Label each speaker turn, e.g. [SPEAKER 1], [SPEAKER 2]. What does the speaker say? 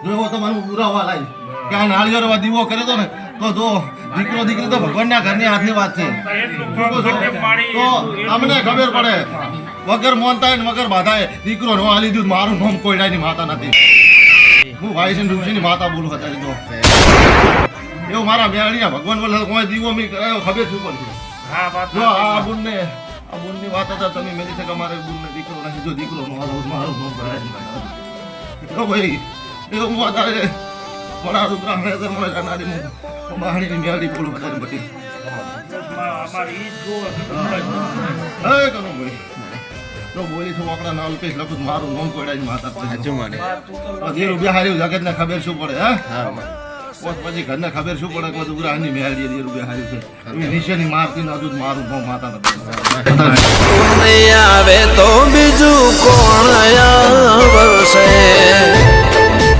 [SPEAKER 1] જો તમારું પુરાવા લાવી કે આ નાળિયેર દીવો કર્યો તો ને તો જો દીકરો દીકરી તો ભગવાનના ઘરની હાથની વાત છે. તો અમને ખબર પડે વગર મોનતા ને વગર બાધાએ દીકરો નો આલી દીધું. મારું નામ કોઈડાની માતા નથી. હું ભાઈ છે ઋષિની માતા બોલું હતા. જો એવું મારા મેળીયા ભગવાન બોલે કોઈ દીવો મી કરાયો ખબર શું પડશે. જો આ બુનની વાત હતા તમે મેલી છે કે અમારે બુનને દીકરો નથી. જો દીકરો નો આલો મારું નામ કોઈડાની માતા નથી. ભાઈ એવું હું અત્યારે મોડા રૂપરા મને જાનારી હું બહારની મેળી બોલું વધારે બધી તો બોલી છું આપણા નામ પેશ લખું મારું નામ કોઈડાની માતા રૂપિયા હારી જગત ને ખબર શું પડે. હા પછી ઘરને ખબર શું પડે કે બધું આની મેળી રૂપિયા હારી છે નીચેની મારતી ના હજુ મારું નામ માતા નથી.
[SPEAKER 2] આવે તો બીજું કોણ વર્ષે